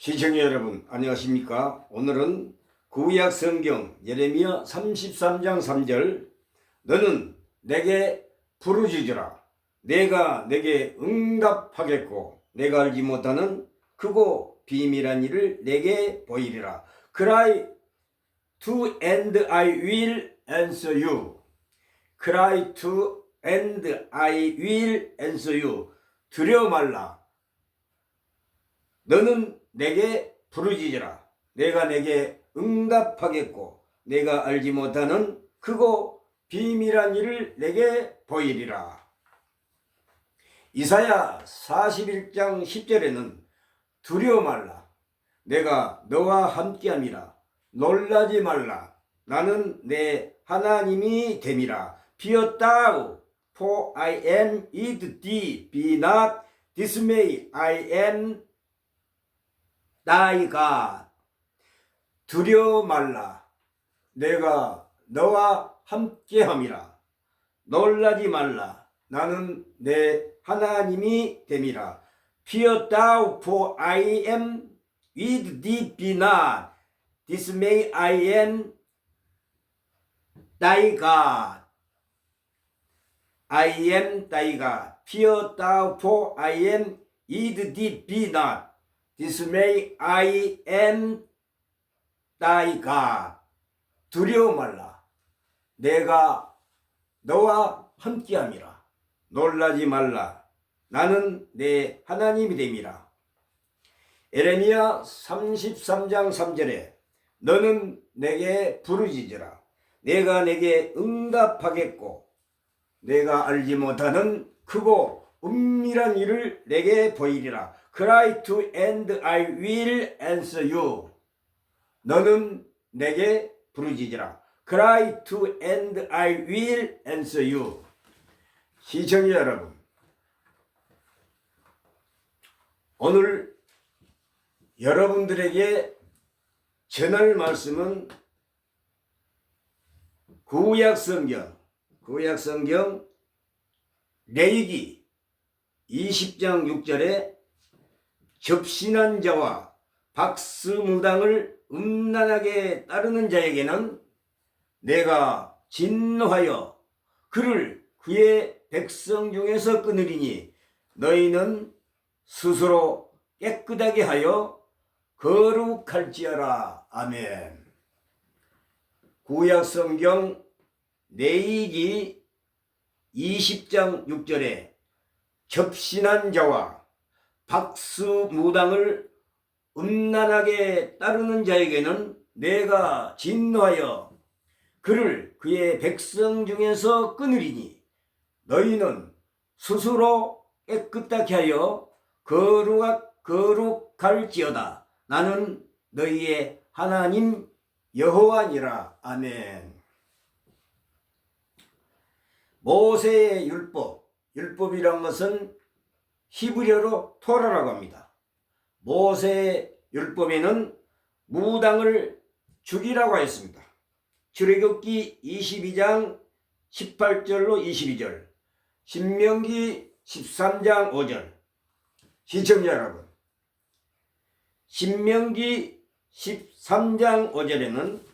시청자 여러분 안녕하십니까? 오늘은 구약 성경 예레미야 33장 3절 너는 내게 부르짖으라 내가 내게 응답하겠고 내가 알지 못하는 크고 비밀한 일을 내게 보이리라. Cry to and I will answer you. Cry to and I will answer you. 두려워 말라. 너는 내게 부르짖으라. 내가 내게 응답하겠고 내가 알지 못하는 크고 비밀한 일을 내게 보이리라. 이사야 41장 10절에는 두려워 말라. 내가 너와 함께함이라. 놀라지 말라. 나는 내 하나님이 됨이라. Fear thou, for I am with thee. Be not dismayed, I am thy God. 두려워 말라. 내가 너와 함께함이라. 놀라지 말라. 나는 내 하나님이 됨이라. Fear thou, for I am with thee. Be not dismayed, I am thy God. I am thy God. Fear thou, for I am with thee. Be not dismayed, I am thy God. 두려워 말라. 내가 너와 함께함이라. 놀라지 말라. 나는 내 하나님이 됨이라. 예레미야 33장 3절에 너는 내게 부르짖으라. 내가 내게 응답하겠고 내가 알지 못하는 크고 은밀한 일을 내게 보이리라. Cry to and I will answer you. 너는 내게 부르짖으라. Cry to and I will answer you. 시청자 여러분, 오늘 여러분들에게 전할 말씀은 구약 성경 레위기 20장 6절에 접신한 자와 박수무당을 음란하게 따르는 자에게는 내가 진노하여 그를 그의 백성 중에서 끊으리니 너희는 스스로 깨끗하게 하여 거룩할지어라. 아멘. 구약 성경 레위기 20장 6절에 접신한 자와 박수무당을 음란하게 따르는 자에게는 내가 진노하여 그를 그의 백성 중에서 끊으리니 너희는 스스로 깨끗하게 하여 거룩할지어다. 나는 너희의 하나님 여호와니라. 아멘. 모세의 율법이란 것은 히브리어로 토라라고 합니다. 모세의 율법에는 무당을 죽이라고 하였습니다. 출애굽기 22장 18절로 22절, 신명기 13장 5절. 시청자 여러분, 신명기 13장 5절에는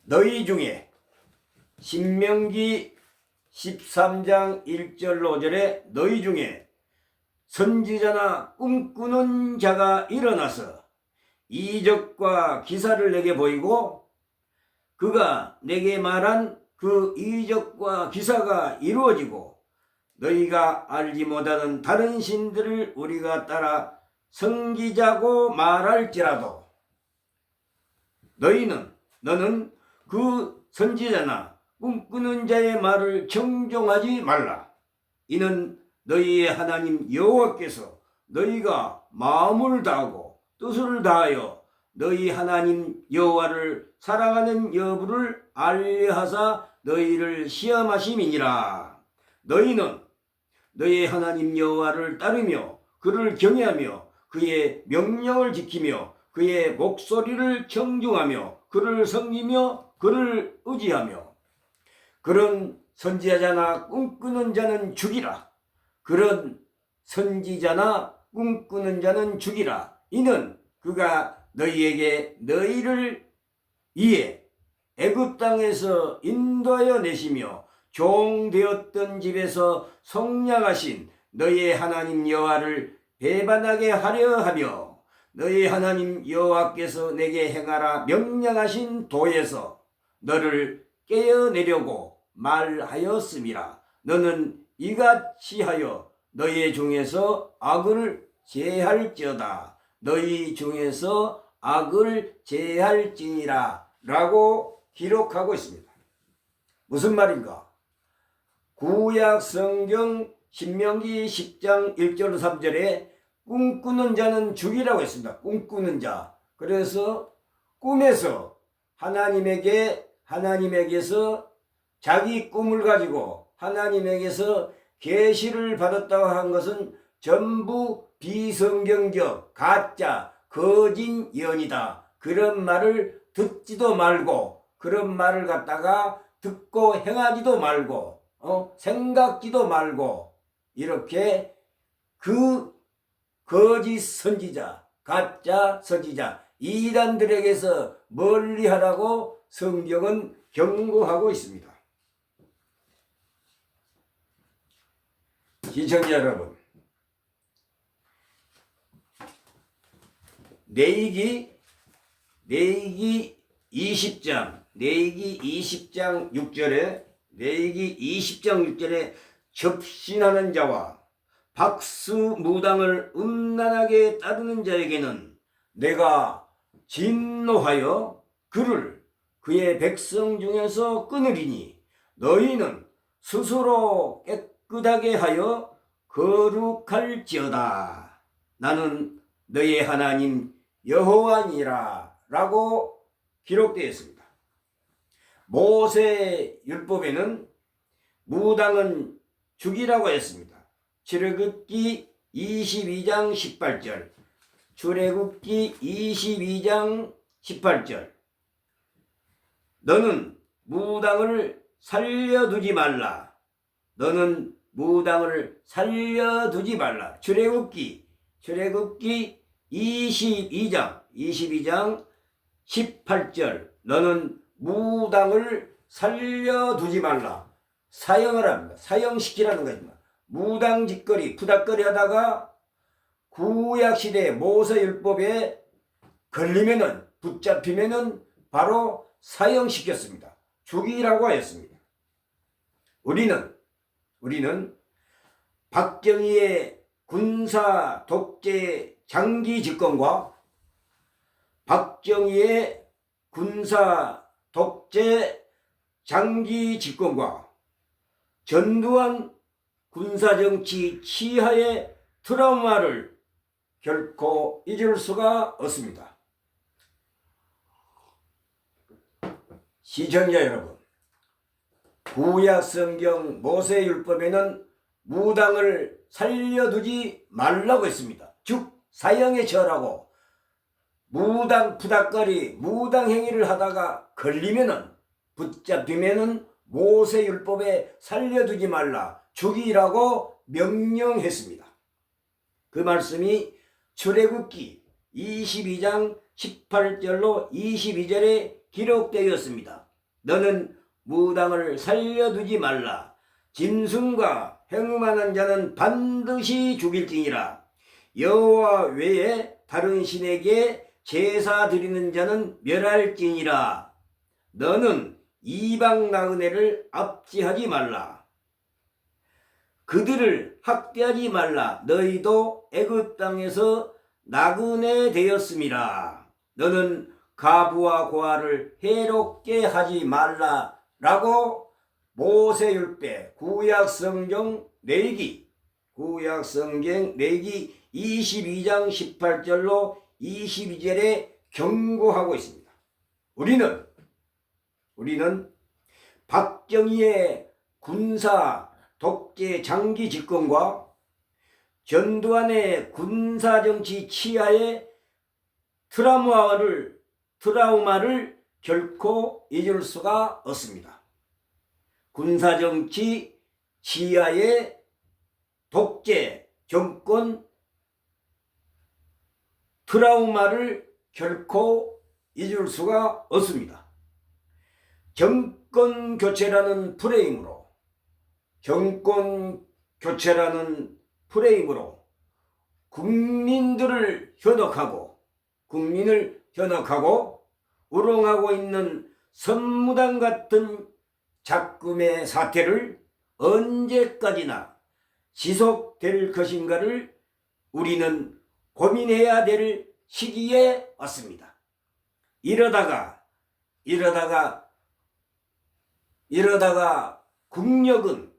너희 중에 신명기 13장 1절로 5절에 너희 중에 선지자나 꿈꾸는 자가 일어나서 이적과 기사를 내게 보이고 그가 내게 말한 그 이적과 기사가 이루어지고 너희가 알지 못하는 다른 신들을 우리가 따라 섬기자고 말할지라도 너는 그 선지자나 꿈꾸는 자의 말을 청종하지 말라. 이는 너희의 하나님 여호와께서 너희가 마음을 다하고 뜻을 다하여 너희 하나님 여호와를 사랑하는 여부를 알려하사 너희를 시험하심이니라. 너희는 너희 하나님 여호와를 따르며 그를 경외하며 그의 명령을 지키며 그의 목소리를 청중하며 그를 섬기며 그를 의지하며 그런 선지자나 꿈꾸는 자는 죽이라. 그런 선지자나 꿈꾸는 자는 죽이라. 이는 그가 너희에게 너희를 위해 애굽 땅에서 인도하여 내시며 종되었던 집에서 속량하신 너희의 하나님 여호와를 배반하게 하려 하며 너희 하나님 여호와께서 내게 행하라 명령하신 도에서 너를 깨어내려고 말하였음이라. 너는 이같이 하여 너희 중에서 악을 제할지어다. 너희 중에서 악을 제할지니라 라고 기록하고 있습니다. 무슨 말인가? 구약 성경 신명기 10장 1절 3절에 꿈꾸는 자는 죽이라고 했습니다. 꿈꾸는 자. 그래서 꿈에서 하나님에게서 자기 꿈을 가지고 하나님에게서 계시를 받았다고 한 것은 전부 비성경적 가짜 거짓 예언이다. 그런 말을 듣지도 말고 그런 말을 갖다가 듣고 행하지도 말고 생각지도 말고 이렇게 그 거짓 선지자 가짜 선지자 이단들에게서 멀리하라고 성경은 경고하고 있습니다. 시청자 여러분, 레위기 20장 6절에 레위기 20장 6절에 접신하는 자와 박수무당을 음란하게 따르는 자에게는 내가 진노하여 그를 그의 백성 중에서 끊으리니 너희는 스스로 깨끗하게 하여 거룩할지어다. 나는 너희 하나님 여호와니라 라고 기록되어 있습니다. 모세 율법에는 무당은 죽이라고 했습니다. 출애굽기 22장 18절, 출애굽기 22장 18절. 너는 무당을 살려두지 말라. 너는 무당을 살려두지 말라. 출애굽기 22장 18절. 너는 무당을 살려두지 말라. 사형을 합니다. 사형시키라는 것입니다. 무당 짓거리, 푸닥거리 하다가 구약시대 모세율법에 걸리면은, 붙잡히면은 바로 사형시켰습니다. 죽이라고 하였습니다. 우리는 박정희의 군사 독재 장기 집권과 박정희의 군사 독재 장기 집권과 전두환 군사정치 치하의 트라우마를 결코 잊을 수가 없습니다. 시청자 여러분, 구약성경 모세율법에는 무당을 살려두지 말라고 했습니다. 즉 사형에 처하라고. 무당 푸닥거리 무당 행위를 하다가 걸리면은 붙잡히면은 모세율법에 살려두지 말라, 죽이라고 명령했습니다. 그 말씀이 출애굽기 22장 18절로 22절에 기록되었습니다. 너는 무당을 살려두지 말라. 짐승과 행음하는 자는 반드시 죽일지니라. 여호와 외에 다른 신에게 제사 드리는 자는 멸할지니라. 너는 이방 나그네를 압제하지 말라. 그들을 학대하지 말라. 너희도 애굽 땅에서 나그네 되었음이라. 너는 가부와 고아를 해롭게 하지 말라 라고 모세율법 구약성경 레위기 22장 18절로 22절에 경고하고 있습니다. 우리는 박정희의 군사 독재 장기 집권과 전두환의 군사정치 치하의 트라우마를 결코 잊을 수가 없습니다. 군사정치 지하의 독재 정권 트라우마를 결코 잊을 수가 없습니다. 정권 교체라는 프레임으로 국민을 현혹하고 우롱하고 있는 선무당 같은 작금의 사태를 언제까지나 지속될 것인가를 우리는 고민해야 될 시기에 왔습니다. 이러다가 국력은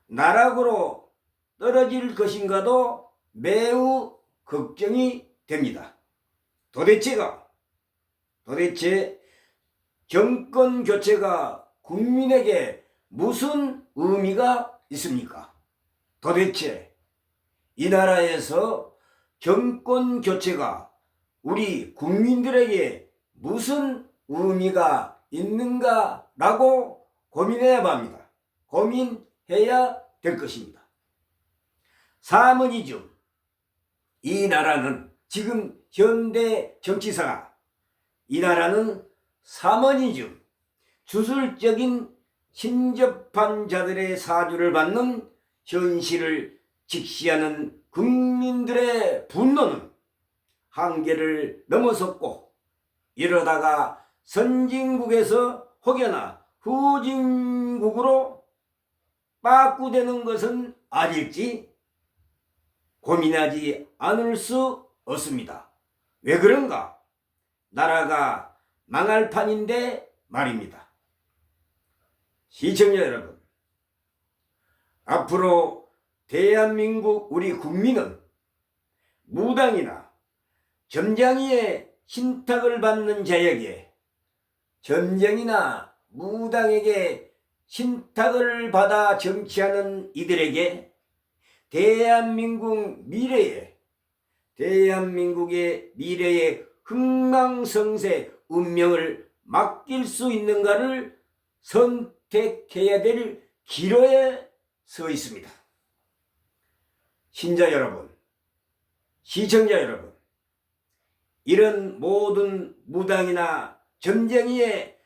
나락으로 떨어질 것인가도 매우 걱정이 됩니다. 도대체 정권 교체가 국민에게 무슨 의미가 있습니까? 도대체 이 나라에서 정권 교체가 우리 국민들에게 무슨 의미가 있는가라고 고민해야 될 것입니다. 사머니즘, 이 나라는 지금 현대 정치사가 이 나라는 사머니즘, 주술적인 신접한 자들의 사주를 받는 현실을 직시하는 국민들의 분노는 한계를 넘어섰고, 이러다가 선진국에서 혹여나 후진국으로 빠꾸되는 것은 아닐지 고민하지 않을 수 없습니다. 왜 그런가? 나라가 망할 판인데 말입니다. 시청자 여러분, 앞으로 대한민국 우리 국민은 무당이나 점쟁이의 신탁을 받는 자에게, 점쟁이나 무당에게 신탁을 받아 정치하는 이들에게 대한민국의 미래의 흥망성쇠 운명을 맡길 수 있는가를 선택해야 될 기로에 서 있습니다. 신자 여러분, 시청자 여러분, 이런 모든 무당이나 점쟁이의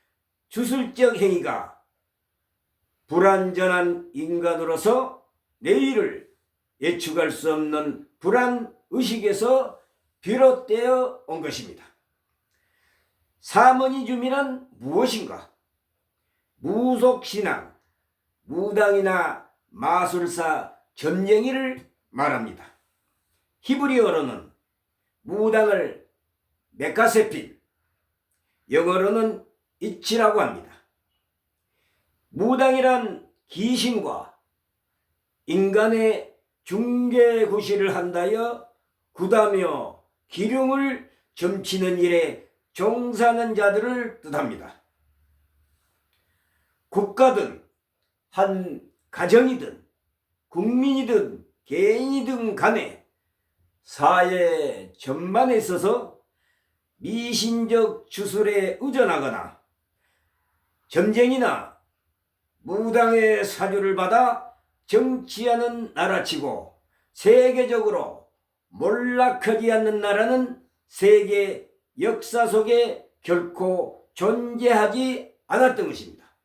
주술적 행위가 불완전한 인간으로서 내일을 예측할 수 없는 불안의식에서 비롯되어 온 것입니다. 사머니즘이란 무엇인가? 무속신앙, 무당이나 마술사, 점쟁이를 말합니다. 히브리어로는 무당을 메카세핀, 영어로는 이치라고 합니다. 무당이란 귀신과 인간의 중개구실을 한다여 구다며 기륭을 점치는 일에 종사하는 자들을 뜻합니다. 국가든 한 가정이든 국민이든 개인이든 간에 사회 전반에 있어서 미신적 주술에 의존하거나 점쟁이나 무당의 사주를 받아 정치하는 나라치고 세계적으로 몰락하지 않는 나라는 세계 역사 속에 결코 존재하지 않았던 것입니다.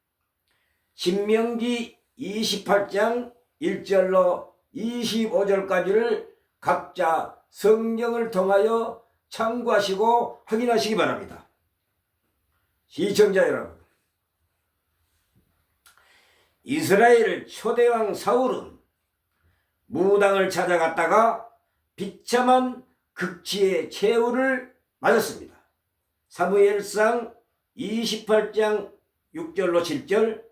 신명기 28장 1절로 25절까지를 각자 성경을 통하여 참고하시고 확인하시기 바랍니다. 시청자 여러분, 이스라엘 초대왕 사울은 무당을 찾아갔다가 비참한 극치의 최후를 맞았습니다. 사무엘상 28장 6절로 7절,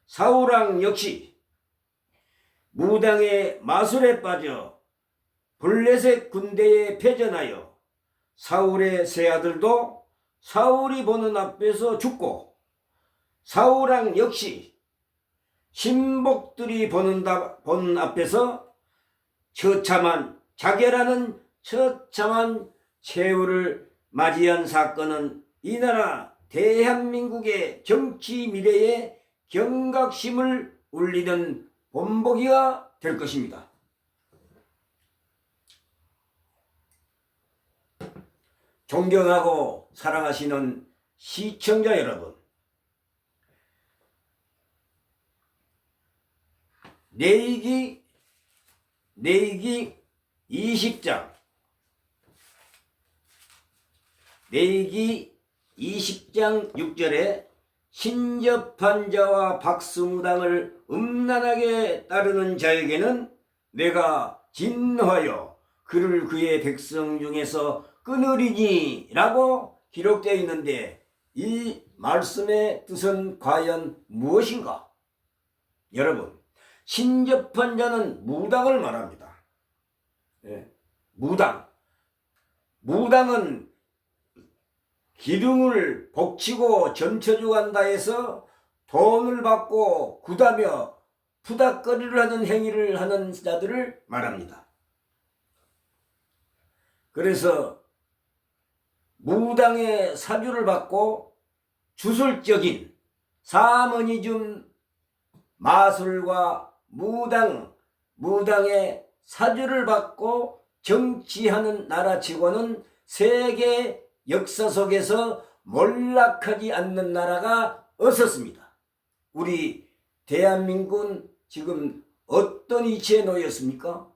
사울왕 역시 무당의 마술에 빠져 블레셋 군대에 패전하여 사울의 세 아들도 사울이 보는 앞에서 죽고, 사울왕 역시 신복들이 보는 앞에서 처참한 최후를 맞이한 사건은 이 나라 대한민국의 정치 미래에 경각심을 울리는 본보기가 될 것입니다. 존경하고 사랑하시는 시청자 여러분, 내이기 20장 내이기 20장 6절에 신접한 자와 박수무당을 음란하게 따르는 자에게는 내가 진노하여 그를 그의 백성 중에서 끊으리니 라고 기록되어 있는데, 이 말씀의 뜻은 과연 무엇인가? 여러분, 신접한 자는 무당을 말합니다. 무당은 기둥을 복치고 점쳐주간다 해서 돈을 받고 굿하며 푸닥거리를 하는 행위를 하는 자들을 말합니다. 그래서 무당의 사주를 받고 주술적인 사머니즘 마술과 무당의 사주를 받고 정치하는 나라치고는 세계 역사 속에서 몰락하지 않는 나라가 없었습니다. 우리 대한민국은 지금 어떤 위치에 놓였습니까?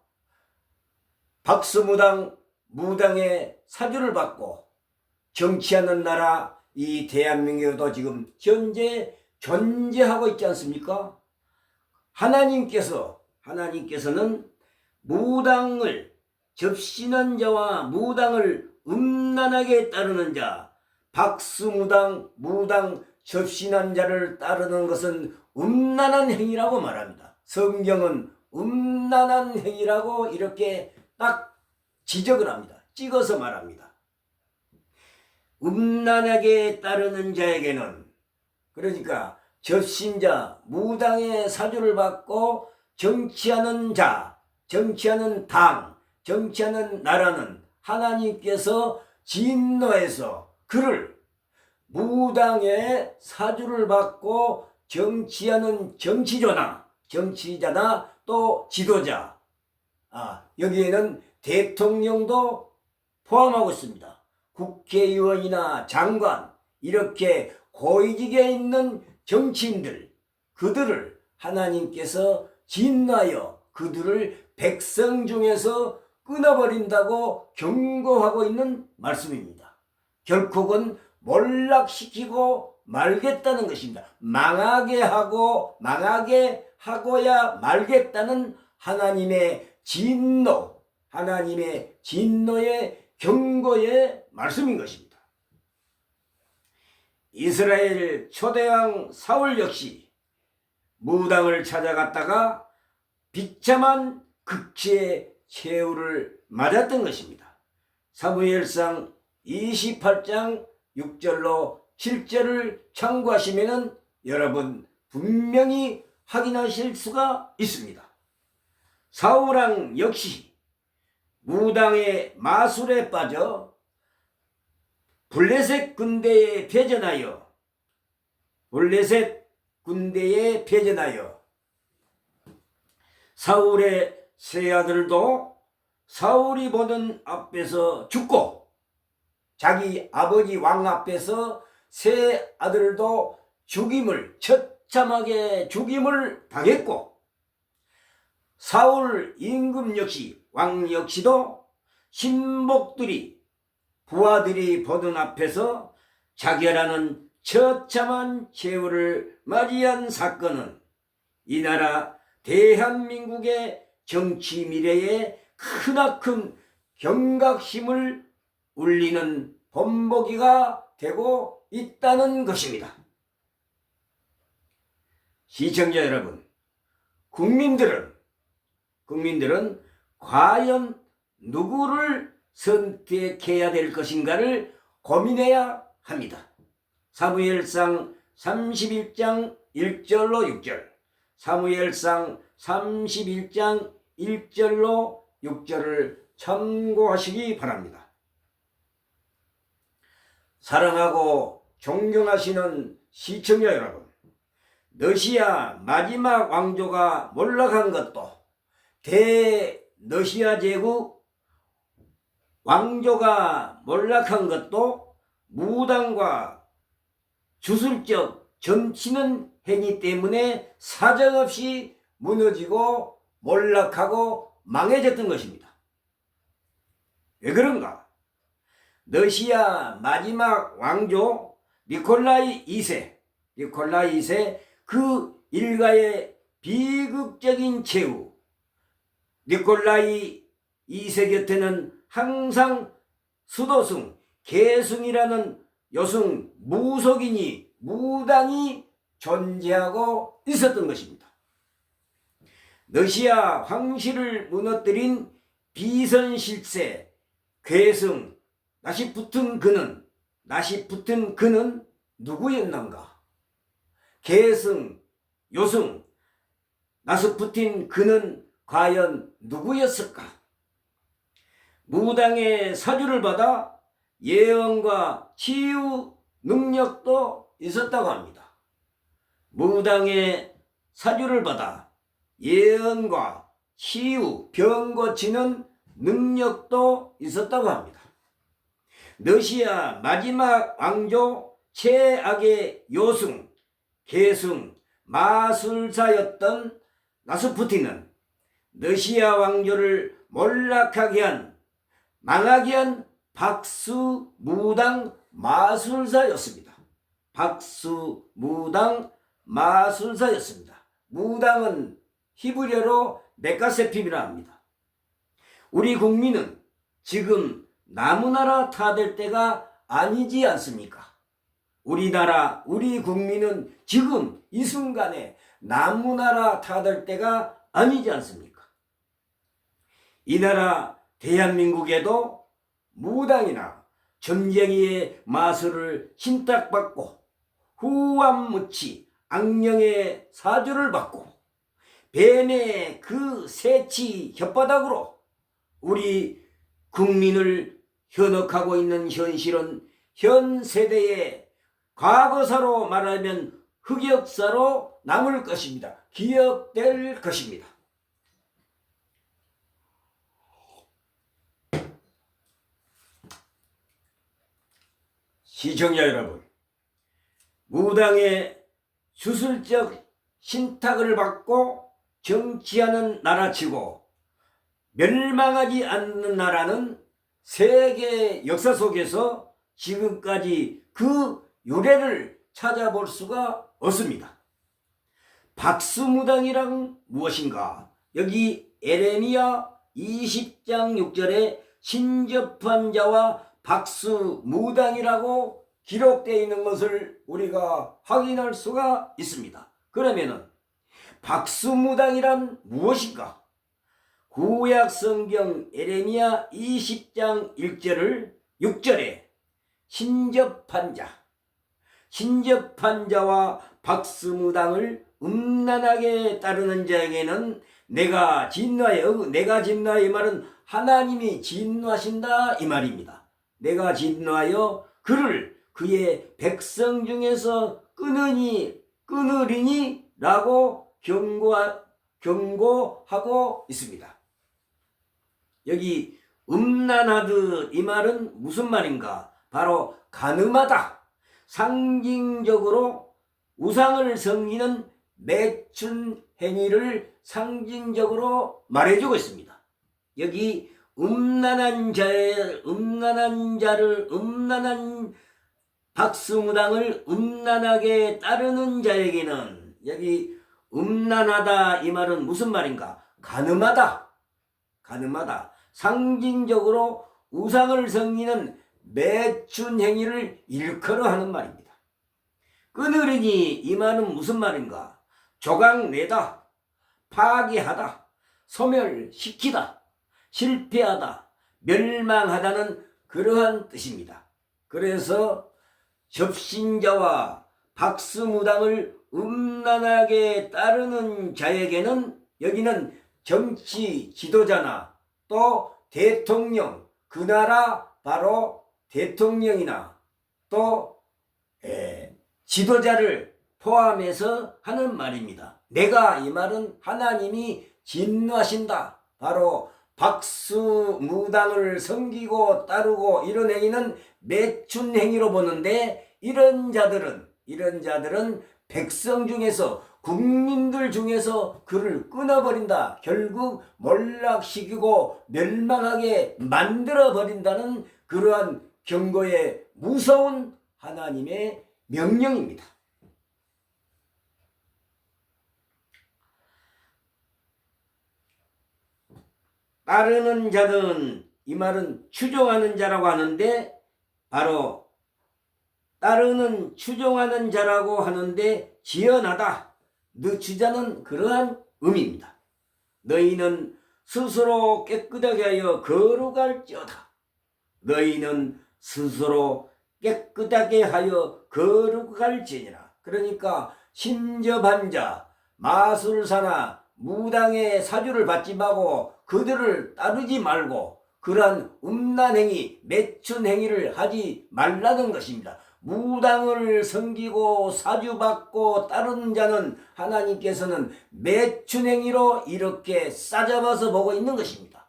무당의 사주를 받고 정치하는 나라, 이 대한민국에도 지금 현재 존재하고 있지 않습니까? 하나님께서는 무당을 접신한 자와 무당을 음란하게 따르는 자, 무당 접신한 자를 따르는 것은 음란한 행위라고 말합니다. 성경은 음란한 행위라고 이렇게 딱 지적을 합니다. 찍어서 말합니다. 음란하게 따르는 자에게는, 그러니까 접신자, 무당의 사주를 받고 정치하는 자, 정치하는 당, 정치하는 나라는 하나님께서 진노해서 그를, 무당의 사주를 받고 정치하는 정치자나 또 지도자, 여기에는 대통령도 포함하고 있습니다. 국회의원이나 장관, 이렇게 고위직에 있는 정치인들, 그들을 하나님께서 진노하여 그들을 백성 중에서 끊어버린다고 경고하고 있는 말씀입니다. 결국은 몰락시키고 말겠다는 것입니다. 망하게 하고야 말겠다는 하나님의 진노의 경고의 말씀인 것입니다. 이스라엘 초대왕 사울 역시 무당을 찾아갔다가 비참한 극치의 최후를 맞았던 것입니다. 사무엘상 28장 6절로 7절을 참고하시면 여러분 분명히 확인하실 수가 있습니다. 사울왕 역시 무당의 마술에 빠져 블레셋 군대에 패전하여 사울의 세 아들도 사울이 보는 앞에서 죽고, 자기 아버지 왕 앞에서 세 아들도 처참하게 죽임을 당했고, 사울 임금 왕 역시도 부하들이 보는 앞에서 자결하는 처참한 최후를 맞이한 사건은 이 나라 대한민국의 정치 미래에 크나큰 경각심을 울리는 본보기가 되고 있다는 것입니다. 시청자 여러분, 국민들은 과연 누구를 선택해야 될 것인가를 고민해야 합니다. 사무엘상 31장 1절로 6절, 사무엘상 31장 1절로 6절을 참고하시기 바랍니다. 사랑하고 존경하시는 시청자 여러분, 러시아 마지막 왕조가 몰락한 것도 대러시아 제국 왕조가 몰락한 것도 무당과 주술적 점치는 행위 때문에 사정없이 무너지고 몰락하고 망해졌던 것입니다. 왜 그런가? 러시아 마지막 왕조 니콜라이 2세 그 일가의 비극적인 최후, 니콜라이 2세 곁에는 항상 수도승, 계승이라는 여승 무속인이 무당이 존재하고 있었던 것입니다. 러시아 황실을 무너뜨린 비선실세, 괴승, 낯이 붙은 그는 누구였는가? 계승, 요승, 낯이 붙은 그는 과연 누구였을까? 무당의 사주를 받아 예언과 치유 능력도 있었다고 합니다. 무당의 사주를 받아 예언과 치유, 병 고치는 능력도 있었다고 합니다. 러시아 마지막 왕조 최악의 요승, 계승, 마술사였던 라스푸틴은 러시아 왕조를 몰락하게 한, 망하게 한 박수 무당 마술사였습니다. 박수 무당 마술사였습니다. 무당은 히브리어로 메카세핌이라 합니다. 우리 국민은 지금 나무나라 타될 때가 아니지 않습니까? 우리나라, 우리 국민은 지금 이 순간에 나무나라 타될 때가 아니지 않습니까? 이 나라 대한민국에도 무당이나 점쟁이의 마술을 신탁받고 후암무치 악령의 사주를 받고 뱀의 그 새치 혓바닥으로 우리 국민을 현혹하고 있는 현실은 현 세대의 과거사로 말하면 흑역사로 남을 것입니다. 기억될 것입니다. 시청자 여러분, 무당의 주술적 신탁을 받고 정치하는 나라치고 멸망하지 않는 나라는 세계 역사 속에서 지금까지 그 유래를 찾아볼 수가 없습니다. 박수무당이란 무엇인가? 여기 에레미야 20장 6절에 신접한 자와 박수무당이라고 기록되어 있는 것을 우리가 확인할 수가 있습니다. 그러면은 박수무당이란 무엇인가? 구약 성경 에레미야 20장 6절에 신접한 자와 박수무당을 음란하게 따르는 자에게는 내가 진노하여, 내가 진노하여 이 말은 하나님이 진노하신다 이 말입니다. 내가 진노하여 그를 그의 백성 중에서 끊으리니 라고 경고하고 있습니다. 여기 음란하듯 이 말은 무슨 말인가? 바로 간음하다, 상징적으로 우상을 섬기는 매춘 행위를 상징적으로 말해주고 있습니다. 여기 음란한 박수무당을 음란하게 따르는 자에게는 여기 음란하다 이 말은 무슨 말인가? 간음하다, 상징적으로 우상을 섬기는 매춘 행위를 일컬어 하는 말입니다. 끊으리니 이 말은 무슨 말인가? 조각내다, 파괴하다, 소멸시키다, 실패하다, 멸망하다는 그러한 뜻입니다. 그래서 접신자와 박수무당을 음란하게 따르는 자에게는 여기는 정치 지도자나 또 대통령, 그 나라 바로 대통령이나 또 지도자를 포함해서 하는 말입니다. 내가 이 말은 하나님이 진노하신다. 바로 박수무당을 섬기고 따르고 이런 행위는 매춘 행위로 보는데 이런 자들은 백성 중에서 국민들 중에서 그를 끊어버린다. 결국 몰락시키고 멸망하게 만들어버린다는 그러한 경고의 무서운 하나님의 명령입니다. 따르는 자는 이 말은 추종하는 자라고 하는데 바로 따르는 추종하는 자라고 하는데 지연하다. 너 주자는 그러한 의미입니다. 너희는 스스로 깨끗하게 하여 거룩할지어다. 너희는 스스로 깨끗하게 하여 거룩할지니라. 그러니까 신접한 자, 마술사나 무당의 사주를 받지 말고 그들을 따르지 말고 그러한 음란행위, 매춘행위를 하지 말라는 것입니다. 무당을 섬기고 사주받고 따르는 자는 하나님께서는 매춘행위로 이렇게 싸잡아서 보고 있는 것입니다.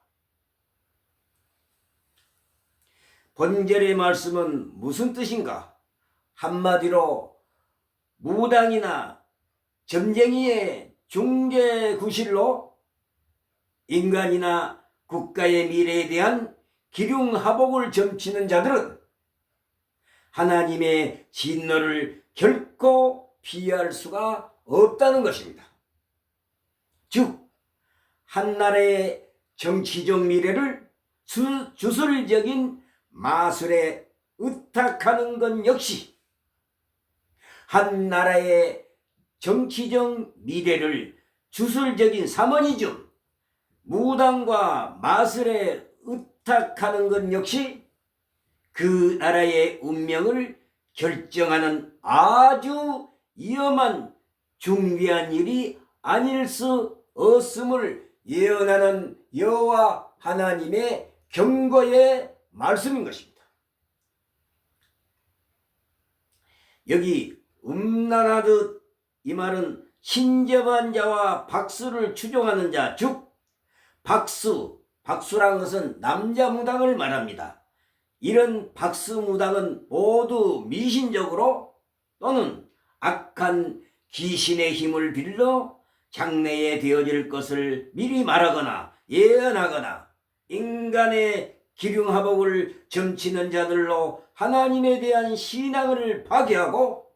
본절의 말씀은 무슨 뜻인가? 한마디로 무당이나 점쟁이의 중개구실로 인간이나 국가의 미래에 대한 기륭하복을 점치는 자들은 하나님의 진노를 결코 피할 수가 없다는 것입니다. 즉, 한 나라의 정치적 미래를 주술적인 마술에 의탁하는 것 역시 한 나라의 정치적 미래를 주술적인 사모니즘, 무당과 마술에 의탁하는 것 역시 그 나라의 운명을 결정하는 아주 위험한 중대한 일이 아닐 수 없음을 예언하는 여호와 하나님의 경고의 말씀인 것입니다. 여기 음란하듯 이 말은 신접한 자와 박수를 추종하는 자, 즉 박수란 것은 남자 무당을 말합니다. 이런 박수무당은 모두 미신적으로 또는 악한 귀신의 힘을 빌려 장래에 되어질 것을 미리 말하거나 예언하거나 인간의 기륭하복을 점치는 자들로 하나님에 대한 신앙을 파괴하고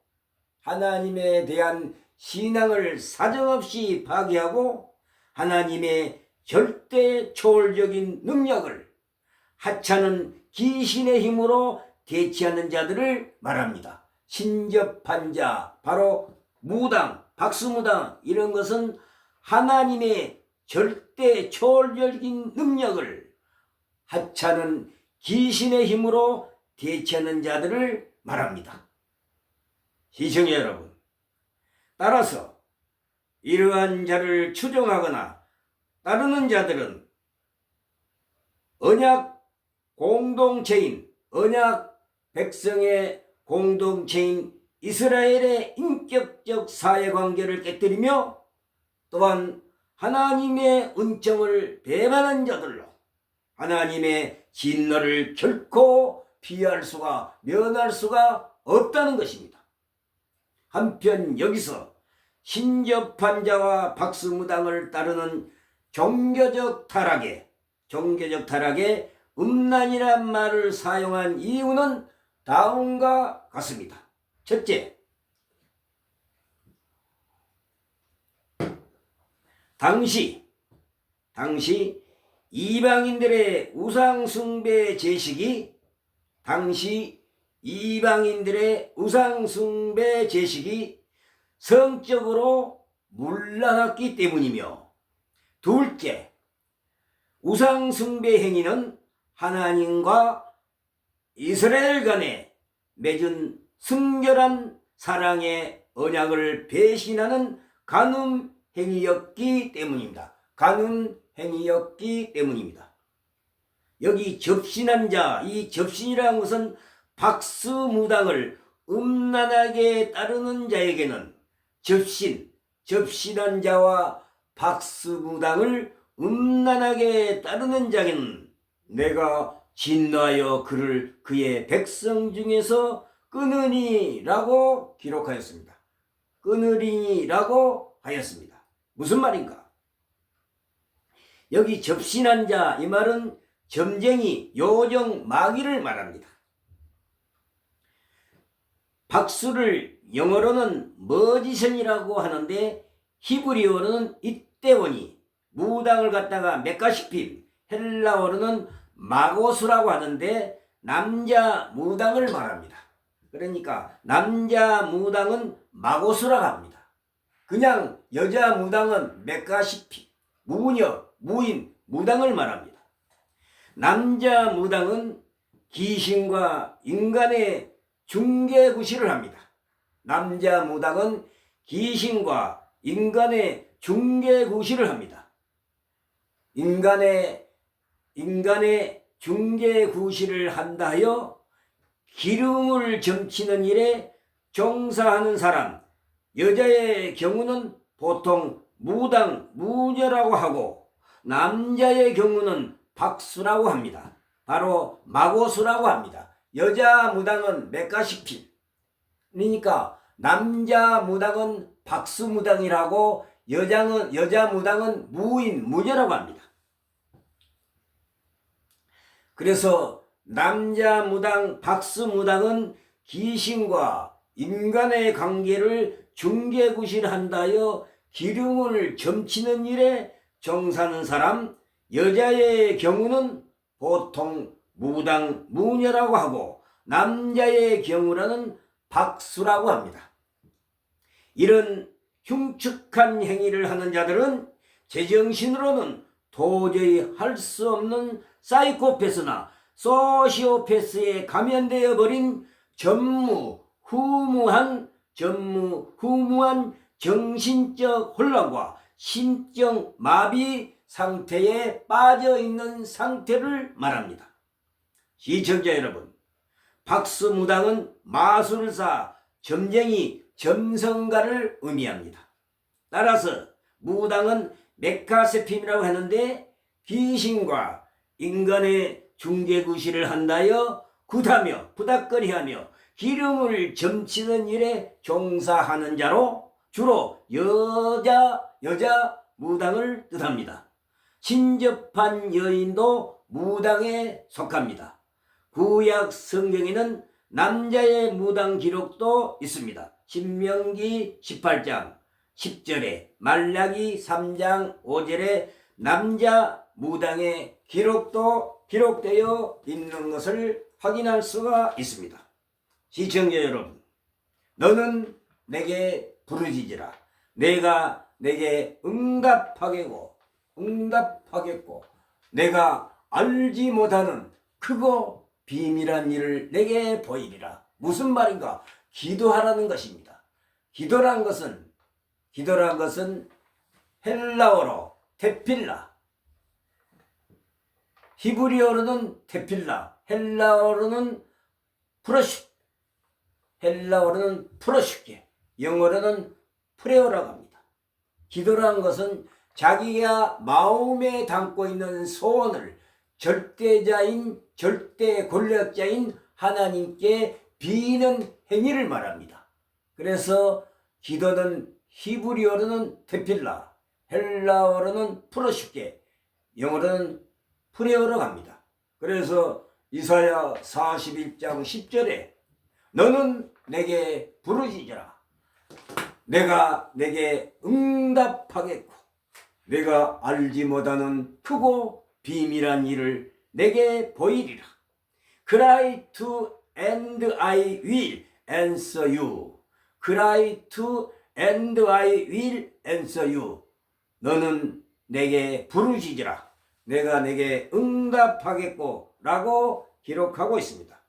하나님에 대한 신앙을 사정없이 파괴하고 하나님의 절대 초월적인 능력을 하찮은 귀신의 힘으로 대치하는 자들을 말합니다. 신접한 자, 바로 무당, 박수무당 이런 것은 하나님의 절대 초월적인 능력을 하찮은 귀신의 힘으로 대치하는 자들을 말합니다. 시청자 여러분, 따라서 이러한 자를 추종하거나 따르는 자들은 언약 공동체인, 언약 백성의 공동체인 이스라엘의 인격적 사회관계를 깨뜨리며 또한 하나님의 은총을 배반한 자들로 하나님의 진노를 결코 피할 수가, 면할 수가 없다는 것입니다. 한편 여기서 신접한 자와 박수무당을 따르는 종교적 타락에 음란이란 말을 사용한 이유는 다음과 같습니다. 첫째, 당시 이방인들의 우상숭배 제식이 성적으로 문란했기 때문이며, 둘째, 우상숭배 행위는 하나님과 이스라엘 간에 맺은 순결한 사랑의 언약을 배신하는 간음 행위였기 때문입니다. 여기 접신한 자, 이 접신이라는 것은 박수무당을 음란하게 따르는 자에게는 접신한 자와 박수무당을 음란하게 따르는 자에게는 내가 진노하여 그를 그의 백성 중에서 끊으니라고 기록하였습니다. 끊으리니라고 하였습니다. 무슨 말인가? 여기 접신한 자, 이 말은 점쟁이, 요정, 마귀를 말합니다. 박수를 영어로는 머지션이라고 하는데 히브리어로는 이때오니, 무당을 갖다가 메카시핌, 헬라어로는 마고수라고 하는데 남자 무당을 말합니다. 그러니까 남자 무당은 마고수라고 합니다. 그냥 여자 무당은 메카시핌, 무녀, 무인, 무당을 말합니다. 남자 무당은 귀신과 인간의 중개구실을 합니다. 남자 무당은 귀신과 인간의 중개구실을 합니다. 인간의 중개구실을 한다 하여 기름을 점치는 일에 종사하는 사람, 여자의 경우는 보통 무당, 무녀라고 하고 남자의 경우는 박수라고 합니다. 바로 마고수라고 합니다. 여자 무당은 메카시핌, 그러니까 남자 무당은 박수무당이라고 여자 무당은 무인, 무녀라고 합니다. 그래서 남자 무당, 박수무당은 귀신과 인간의 관계를 중개구실한다여 기름을 점치는 일에 종사하는 사람, 여자의 경우는 보통 무당, 무녀라고 하고 남자의 경우라는 박수라고 합니다. 이런 흉측한 행위를 하는 자들은 제정신으로는 도저히 할 수 없는 사이코패스나 소시오패스에 감염되어 버린 전무후무한 정신적 혼란과 심적 마비 상태에 빠져 있는 상태를 말합니다. 시청자 여러분, 박수무당은 마술사, 점쟁이, 점성가를 의미합니다. 따라서 무당은 메카세핌이라고 하는데 귀신과 인간의 중개구실을 한다여 굿하며 부닥거리하며 기름을 점치는 일에 종사하는 자로 주로 여자 무당을 뜻합니다. 친접한 여인도 무당에 속합니다. 구약 성경에는 남자의 무당 기록도 있습니다. 신명기 18장 10절에 말라기 3장 5절에 남자 무당의 기록도 기록되어 있는 것을 확인할 수가 있습니다. 시청자 여러분, 너는 내게 부르짖으라. 내가 내게 응답하겠고 내가 알지 못하는 크고 비밀한 일을 내게 보이리라. 무슨 말인가? 기도하라는 것입니다. 기도란 것은 헬라어로 테필라, 히브리어로는 테필라, 헬라어로는 프로슈게, 영어로는 프레어라고 합니다. 기도라는 것은 자기가 마음에 담고 있는 소원을 절대 권력자인 하나님께 비는 행위를 말합니다. 그래서 기도는 히브리어로는 테필라, 헬라어로는 프로슈게, 영어로는 프레어로 갑니다. 그래서 이사야 41장 10절에 너는 내게 부르짖으라. 내가 내게 응답하겠고 내가 알지 못하는 크고 비밀한 일을 내게 보이리라. Cry to and I will answer you. Cry to and I will answer you. 너는 내게 부르짖으라. 내가 내게 응답하겠고 라고 기록하고 있습니다.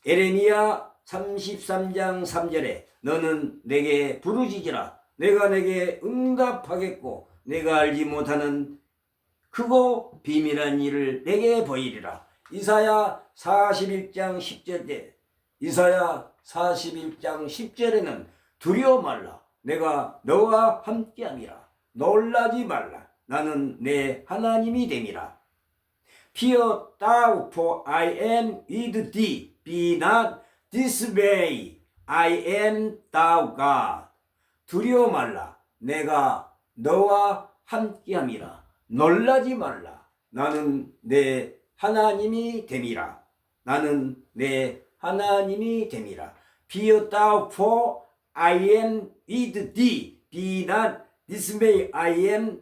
에레미야 33장 3절에 너는 내게 부르짖으라. 내가 내게 응답하겠고 내가 알지 못하는 크고 비밀한 일을 내게 보이리라. 이사야 41장 10절에 이사야 41장 10절에는 두려워 말라. 내가 너와 함께함이라. 놀라지 말라. 나는 내 하나님이 됨이라. Fear thou, for I am with thee. Be not dismayed. I am thou God. 두려워 말라. 내가 너와 함께함이라. 놀라지 말라. 나는 내 하나님이 됨이라. 나는 내 하나님이 됨이라. Fear thou, for I am with thee. Be not dismayed. I am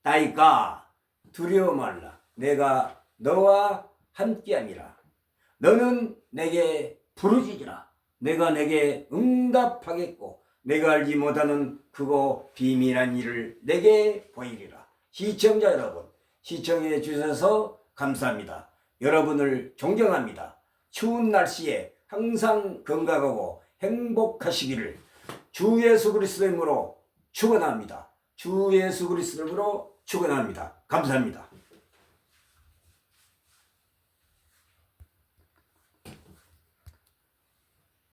thy God. 두려워 말라. 내가 너와 함께함이라. 너는 내게 부르짖으라. 내가 내게 응답하겠고 내가 알지 못하는 크고 비밀한 일을 내게 보이리라. 시청자 여러분, 시청해 주셔서 감사합니다. 여러분을 존경합니다. 추운 날씨에 항상 건강하고 행복하시기를 주 예수 그리스도의 이름으로 축원합니다. 주 예수 그리스도의 이름으로 축원합니다. 감사합니다.